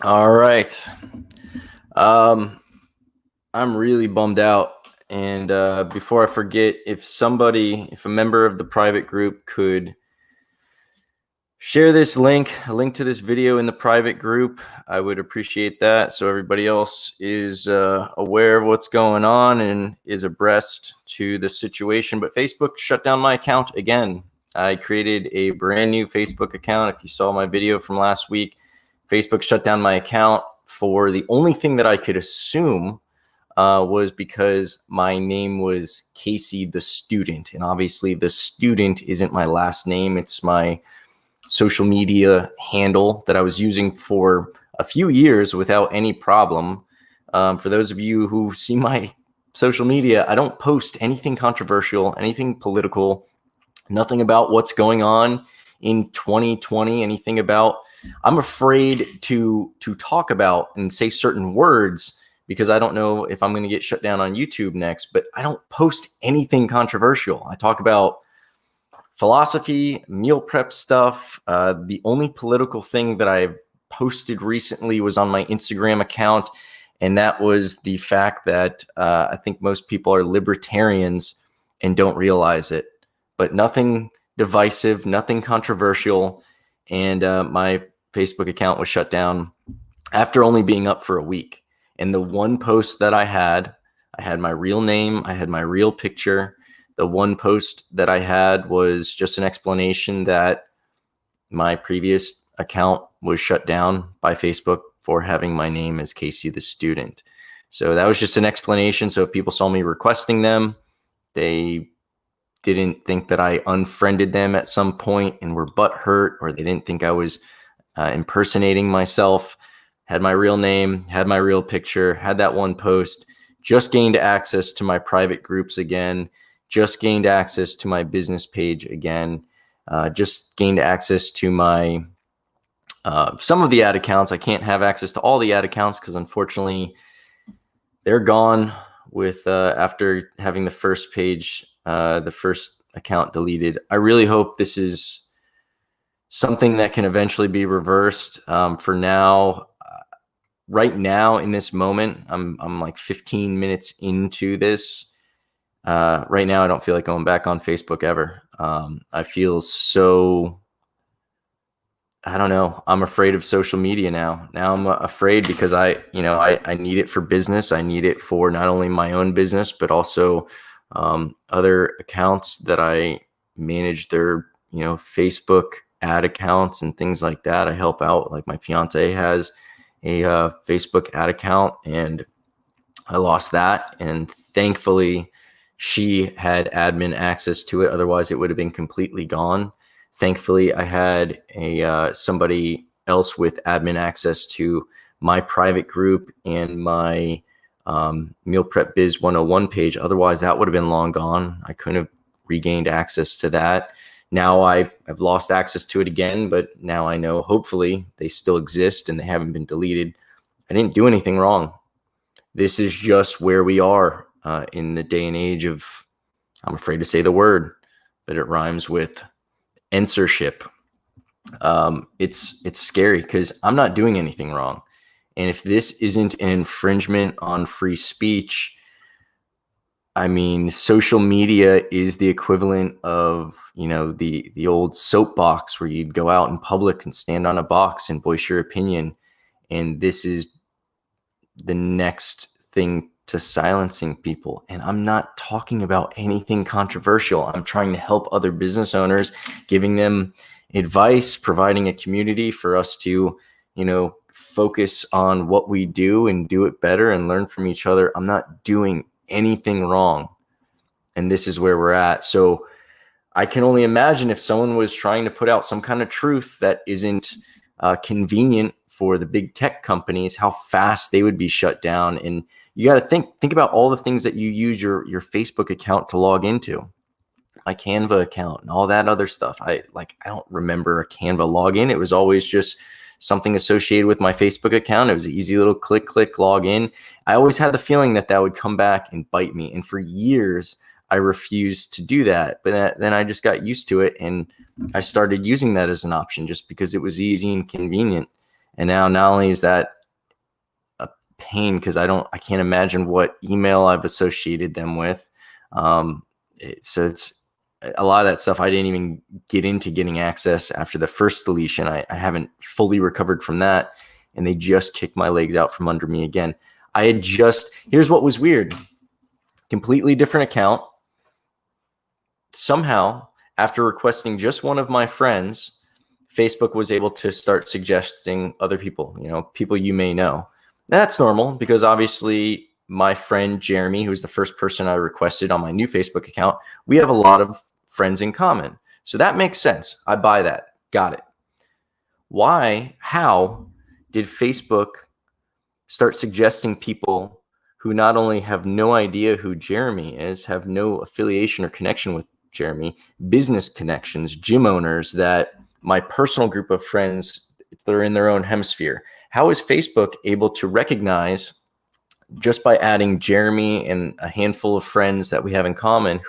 All right. Um, I'm really bummed out. And before I forget, if a member of the private group could share this link, a link to this video in the private group, I would appreciate that. So everybody else is aware of what's going on and is abreast to the situation. But Facebook shut down my account again. I created a brand new Facebook account. If you saw my video from last week, Facebook shut down my account for the only thing that I could assume was because my name was Casey the Student. And obviously, the student isn't my last name, it's my social media handle that I was using for a few years without any problem. For those of you who see my social media, I don't post anything controversial, anything political, nothing about what's going on in 2020, anything about I'm afraid to talk about and say certain words because I don't know if I'm going to get shut down on YouTube next, but I don't post anything controversial. I talk about philosophy, meal prep stuff. The only political thing that I posted recently was on my Instagram account, and that was the fact that I think most people are libertarians and don't realize it. But nothing divisive, nothing controversial, and my Facebook account was shut down after only being up for a week. And the one post that I had my real name, I had my real picture. The one post that I had was just an explanation that my previous account was shut down by Facebook for having my name as Casey the Student. So that was just an explanation. So if people saw me requesting them, they didn't think that I unfriended them at some point and were butthurt, or they didn't think I was impersonating myself. Had my real name, had my real picture, had that one post, just gained access to my private groups again, just gained access to my business page again, just gained access to my some of the ad accounts. I can't have access to all the ad accounts because unfortunately they're gone with after having the first page, the first account deleted. I really hope this is something that can eventually be reversed. For now, right now in this moment, I'm like 15 minutes into this. Right now, I don't feel like going back on Facebook ever. I feel so, I don't know. I'm afraid of social media now. Now I'm afraid because I need it for business. I need it for not only my own business, but also other accounts that I manage their, Facebook ad accounts and things like that. I help out. Like my fiance has a Facebook ad account and I lost that. And thankfully, she had admin access to it. Otherwise, it would have been completely gone. Thankfully, I had somebody else with admin access to my private group and my Meal Prep Biz 101 page. Otherwise, that would have been long gone. I couldn't have regained access to that. Now I've lost access to it again, but now I know hopefully they still exist and they haven't been deleted. I didn't do anything wrong. This is just where we are in the day and age of, I'm afraid to say the word, but it rhymes with censorship. It's scary because I'm not doing anything wrong. And if this isn't an infringement on free speech, I mean, social media is the equivalent of, the old soapbox where you'd go out in public and stand on a box and voice your opinion. And this is the next thing to silencing people. And I'm not talking about anything controversial. I'm trying to help other business owners, giving them advice, providing a community for us to, focus on what we do and do it better and learn from each other. I'm not doing anything wrong. And this is where we're at. So I can only imagine if someone was trying to put out some kind of truth that isn't convenient for the big tech companies, how fast they would be shut down. And you got to think about all the things that you use your Facebook account to log into. My Canva account and all that other stuff. I don't remember a Canva login. It was always just something associated with my Facebook account. It was an easy little click, login. I always had the feeling that would come back and bite me. And for years, I refused to do that. But then I just got used to it. And I started using that as an option just because it was easy and convenient. And now not only is that a pain, because I can't imagine what email I've associated them with. So it's a lot of that stuff. I didn't even get into getting access after the first deletion. I haven't fully recovered from that. And they just kicked my legs out from under me again. Here's what was weird. Completely different account. Somehow, after requesting just one of my friends, Facebook was able to start suggesting other people, people you may know. That's normal because obviously my friend Jeremy, who's the first person I requested on my new Facebook account, we have a lot of friends in common. So that makes sense. I buy that. Got it. How did Facebook start suggesting people who not only have no idea who Jeremy is, have no affiliation or connection with Jeremy, business connections, gym owners that my personal group of friends, they're in their own hemisphere. How is Facebook able to recognize, just by adding Jeremy and a handful of friends that we have in common,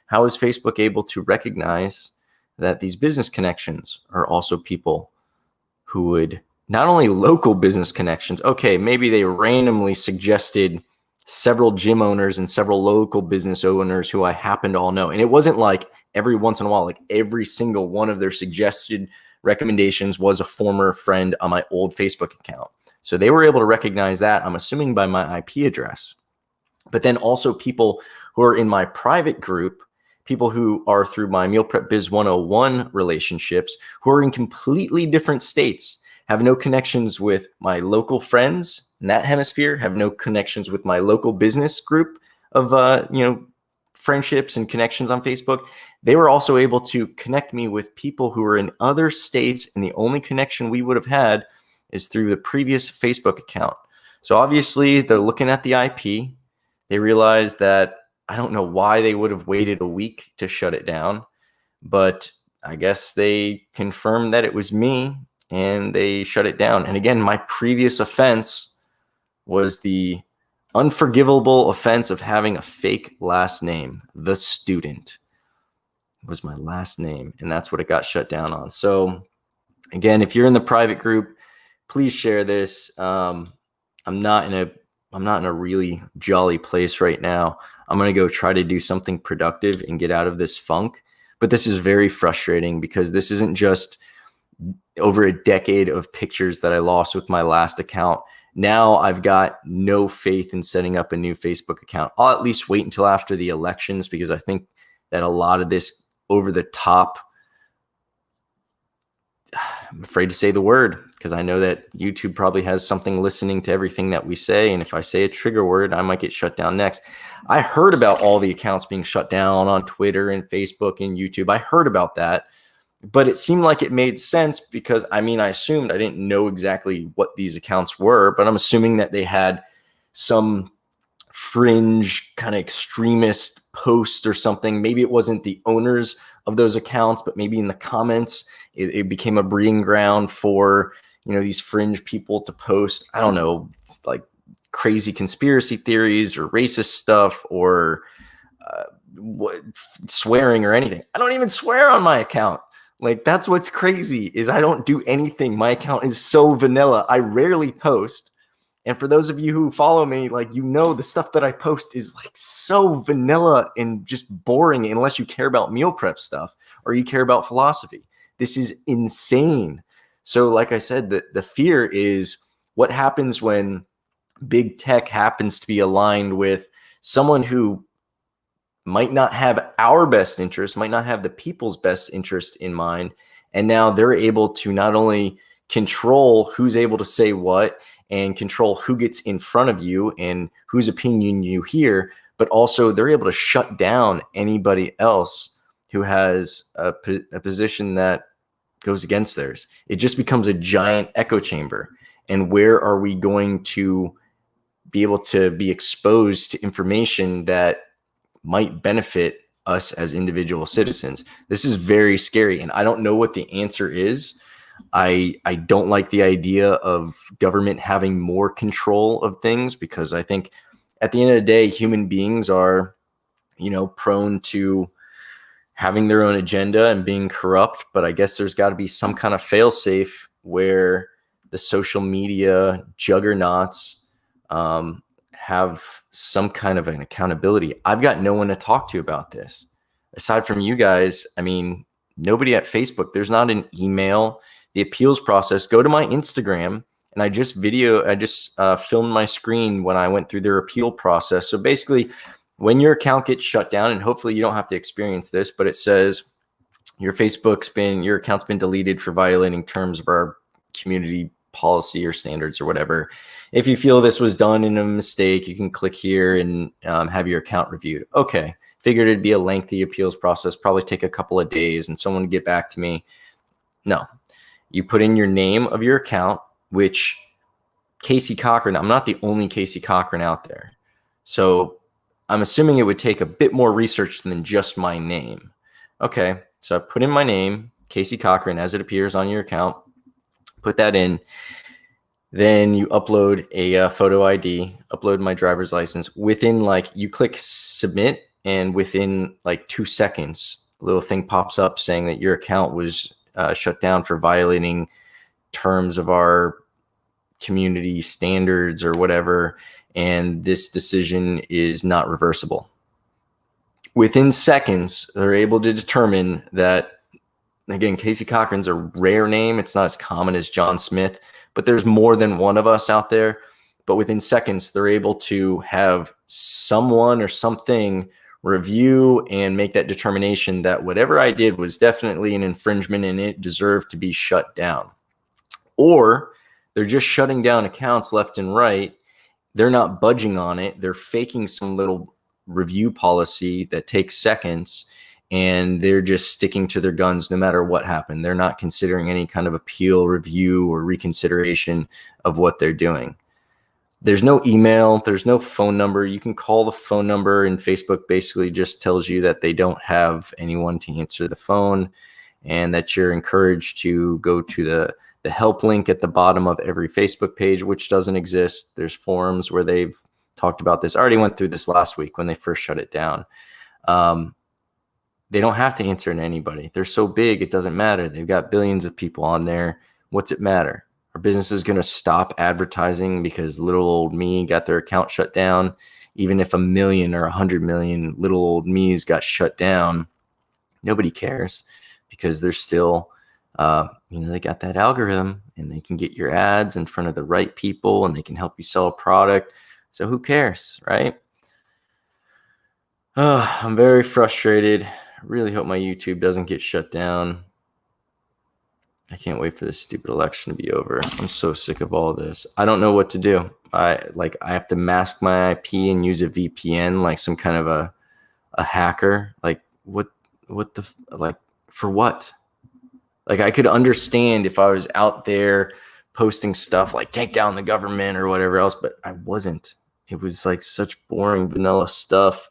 how is Facebook able to recognize that these business connections are also people who would, not only local business connections, okay, maybe they randomly suggested several gym owners and several local business owners who I happen to all know. And it wasn't like every once in a while, like every single one of their suggested recommendations was a former friend on my old Facebook account. So they were able to recognize that, I'm assuming, by my IP address. But then also people who are in my private group, people who are through my Meal Prep Biz 101 relationships, who are in completely different states, have no connections with my local friends in that hemisphere, have no connections with my local business group of friendships and connections on Facebook. They were also able to connect me with people who are in other states, and the only connection we would have had is through the previous Facebook account. So obviously they're looking at the IP. They realize that I don't know why they would have waited a week to shut it down, but I guess they confirmed that it was me and they shut it down. And again, my previous offense was the unforgivable offense of having a fake last name. The Student was my last name, and that's what it got shut down on. So again, if you're in the private group, please share this. I'm not in a really jolly place right now. I'm going to go try to do something productive and get out of this funk. But this is very frustrating because this isn't just over a decade of pictures that I lost with my last account. Now I've got no faith in setting up a new Facebook account. I'll at least wait until after the elections, because I think that a lot of this over the top, I'm afraid to say the word because I know that YouTube probably has something listening to everything that we say. And if I say a trigger word, I might get shut down next. I heard about all the accounts being shut down on Twitter and Facebook and YouTube. I heard about that, but it seemed like it made sense because, I assumed, I didn't know exactly what these accounts were, but I'm assuming that they had some fringe kind of extremist post or something. Maybe it wasn't the owners of those accounts, but maybe in the comments, it became a breeding ground for, these fringe people to post, I don't know, like crazy conspiracy theories or racist stuff or swearing or anything. I don't even swear on my account. Like, that's what's crazy, is I don't do anything. My account is so vanilla. I rarely post. And for those of you who follow me, the stuff that I post is like so vanilla and just boring unless you care about meal prep stuff or you care about philosophy. This is insane. So like I said, the fear is what happens when big tech happens to be aligned with someone who might not have our best interest, might not have the people's best interest in mind. And now they're able to not only control who's able to say what and control who gets in front of you and whose opinion you hear, but also they're able to shut down anybody else who has a position that goes against theirs. It just becomes a giant echo chamber. And where are we going to be able to be exposed to information that might benefit us as individual citizens? This is very scary, and I don't know what the answer is. I don't like the idea of government having more control of things, because I think at the end of the day, human beings are, prone to having their own agenda and being corrupt. But I guess there's got to be some kind of fail-safe where the social media juggernauts have some kind of an accountability. I've got no one to talk to about this. Aside from you guys, I mean, nobody at Facebook. There's not an email. The appeals process, go to my Instagram, and I just filmed my screen when I went through their appeal process. So basically, when your account gets shut down, and hopefully you don't have to experience this, but it says your account's been deleted for violating terms of our community policy or standards or whatever. If you feel this was done in a mistake, you can click here and have your account reviewed. Okay, figured it'd be a lengthy appeals process, probably take a couple of days and someone would get back to me. No, you put in your name of your account, which Casey Cochran, I'm not the only Casey Cochran out there. So I'm assuming it would take a bit more research than just my name. Okay, so I put in my name, Casey Cochran, as it appears on your account. Put that in. Then you upload a photo ID, upload my driver's license. Within you click submit, and within 2 seconds, a little thing pops up saying that your account was shut down for violating terms of our community standards or whatever, and this decision is not reversible. Within seconds, they're able to determine that, again, Casey Cochran's a rare name. It's not as common as John Smith, but there's more than one of us out there. But within seconds, they're able to have someone or something review and make that determination that whatever I did was definitely an infringement and it deserved to be shut down. Or they're just shutting down accounts left and right. They're not budging on it. They're faking some little review policy that takes seconds, and they're just sticking to their guns no matter what happened. They're not considering any kind of appeal, review, or reconsideration of what they're doing. There's no email. There's no phone number. You can call the phone number, and Facebook basically just tells you that they don't have anyone to answer the phone, and that you're encouraged to go to the help link at the bottom of every Facebook page, which doesn't exist. There's forums where they've talked about this. I already went through this last week when they first shut it down. They don't have to answer to anybody. They're so big, it doesn't matter. They've got billions of people on there. What's it matter? Our business is going to stop advertising because little old me got their account shut down. Even if 1 million or 100 million little old me's got shut down, nobody cares, because they're still, they got that algorithm, and they can get your ads in front of the right people, and they can help you sell a product. So who cares, right? I'm very frustrated. I really hope my YouTube doesn't get shut down. I can't wait for this stupid election to be over. I'm so sick of all this. I don't know what to do. I have to mask my IP and use a VPN like some kind of a hacker. For what? I could understand if I was out there posting stuff like take down the government or whatever else, but I wasn't. It was such boring vanilla stuff.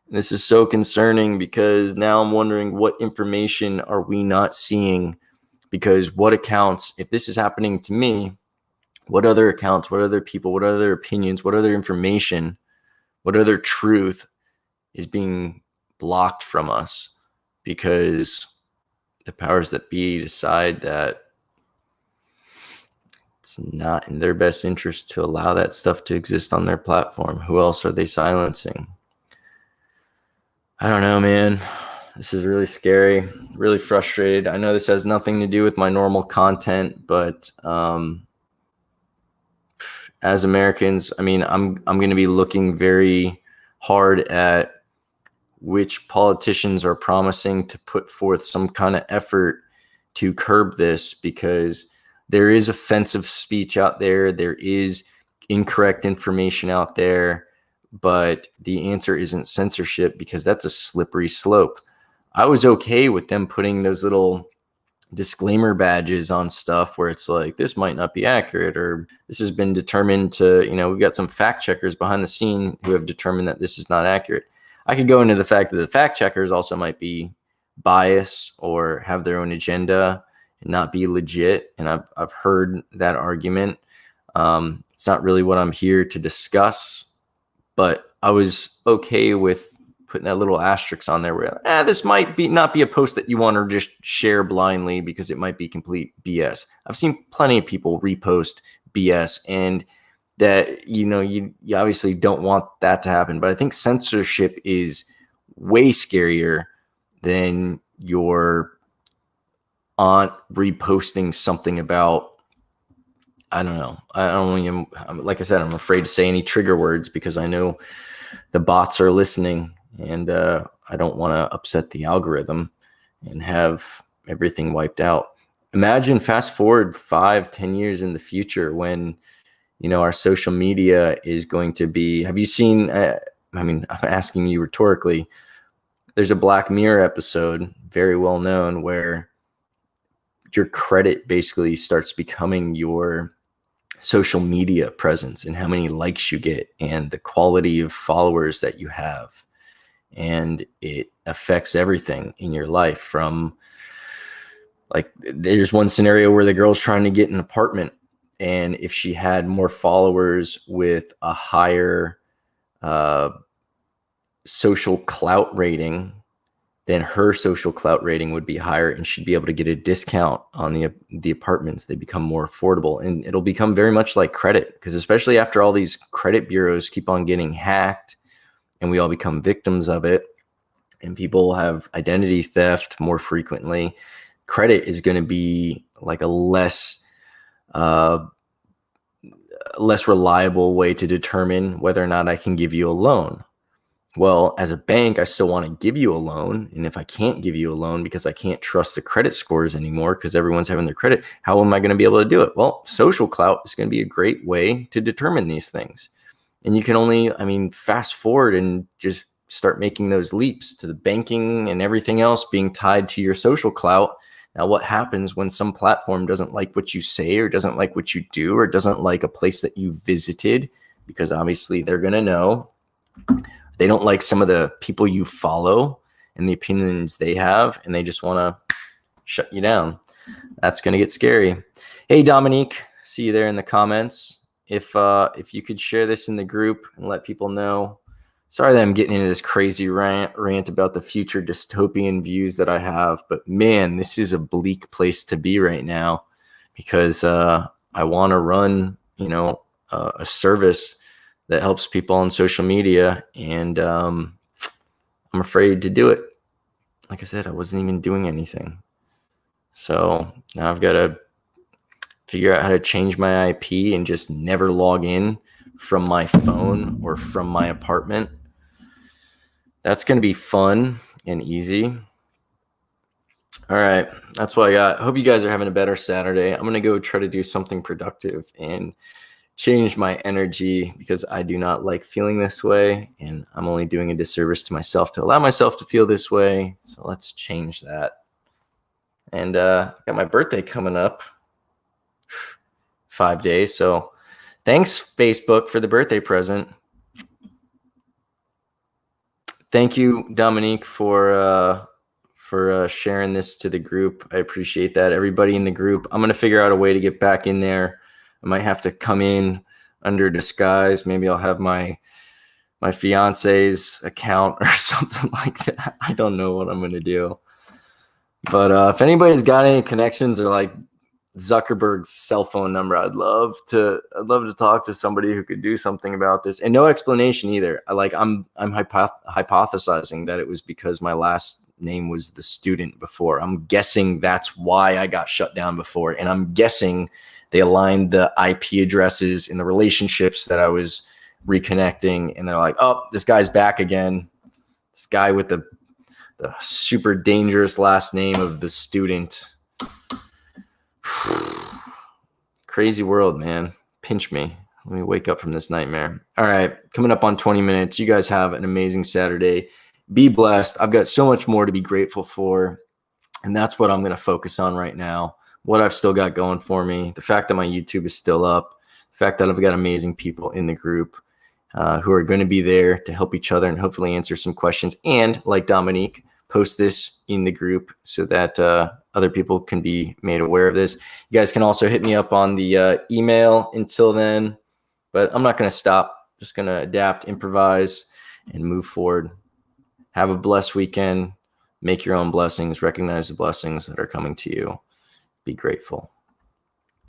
And this is so concerning, because now I'm wondering, what information are we not seeing? Because what accounts, if this is happening to me, what other accounts, what other people, what other opinions, what other information, what other truth is being blocked from us? Because the powers that be decide that it's not in their best interest to allow that stuff to exist on their platform. Who else are they silencing? I don't know, man. This is really scary, really frustrated. I know this has nothing to do with my normal content, but as Americans, I'm going to be looking very hard at which politicians are promising to put forth some kind of effort to curb this, because there is offensive speech out there. There is incorrect information out there, but the answer isn't censorship, because that's a slippery slope. I was okay with them putting those little disclaimer badges on stuff where it's like, this might not be accurate, or this has been determined to, we've got some fact checkers behind the scene who have determined that this is not accurate. I could go into the fact that the fact checkers also might be biased or have their own agenda and not be legit. And I've heard that argument. It's not really what I'm here to discuss, but I was okay with putting that little asterisk on there where this might not be a post that you want to just share blindly because it might be complete BS. I've seen plenty of people repost BS, and that you obviously don't want that to happen. But I think censorship is way scarier than your aunt reposting something about, I don't know. Like I said, I'm afraid to say any trigger words because I know the bots are listening, and I don't want to upset the algorithm and have everything wiped out. Imagine fast forward 5-10 years in the future when, our social media is going to be, have you seen, I'm asking you rhetorically, there's a Black Mirror episode, very well known, where your credit basically starts becoming your social media presence and how many likes you get and the quality of followers that you have. And it affects everything in your life. From, like, there's one scenario where the girl's trying to get an apartment, and if she had more followers with a higher social clout rating, then her social clout rating would be higher, and she'd be able to get a discount on the apartments. They become more affordable, and it'll become very much like credit, because especially after all these credit bureaus keep on getting hacked and we all become victims of it, and people have identity theft more frequently, credit is going to be like a less reliable way to determine whether or not I can give you a loan. Well, as a bank, I still want to give you a loan. And if I can't give you a loan because I can't trust the credit scores anymore because everyone's having their credit, how am I going to be able to do it? Well, social clout is going to be a great way to determine these things. And you can only, fast forward and just start making those leaps to the banking and everything else being tied to your social clout. Now, what happens when some platform doesn't like what you say, or doesn't like what you do, or doesn't like a place that you visited? Because obviously they're going to know. They don't like some of the people you follow and the opinions they have, and they just want to shut you down. That's going to get scary. Hey, Dominique, see you there in the comments. If you could share this in the group and let people know. Sorry that I'm getting into this crazy rant about the future dystopian views that I have, but man, this is a bleak place to be right now, because I want to run, a service that helps people on social media, and I'm afraid to do it. Like I said, I wasn't even doing anything. So now I've got to figure out how to change my IP and just never log in from my phone or from my apartment. That's going to be fun and easy. All right, that's what I got. I hope you guys are having a better Saturday. I'm going to go try to do something productive and change my energy, because I do not like feeling this way, and I'm only doing a disservice to myself to allow myself to feel this way. So let's change that. And got my birthday coming up, 5 days. So thanks, Facebook, for the birthday present. Thank you, Dominique, for sharing this to the group. I appreciate that. Everybody in the group, I'm going to figure out a way to get back in there. I might have to come in under disguise. Maybe I'll have my fiance's account or something like that. I don't know what I'm going to do. But if anybody's got any connections, or like Zuckerberg's cell phone number, I'd love to talk to somebody who could do something about this. And no explanation either. I'm hypothesizing that it was because my last name was the student before. I'm guessing that's why I got shut down before. And I'm guessing they aligned the IP addresses in the relationships that I was reconnecting. And they're like, oh, this guy's back again. This guy with the super dangerous last name of the student. Crazy world, man. Pinch me. Let me wake up from this nightmare. All right, coming up on 20 minutes. You guys have an amazing Saturday. Be blessed. I've got so much more to be grateful for, and that's what I'm going to focus on right now. What I've still got going for me, the fact that my YouTube is still up, the fact that I've got amazing people in the group who are going to be there to help each other and hopefully answer some questions. And like Dominique, post this in the group so that other people can be made aware of this. You guys can also hit me up on the email until then, but I'm not going to stop. Just going to adapt, improvise, and move forward. Have a blessed weekend. Make your own blessings. Recognize the blessings that are coming to you. Be grateful.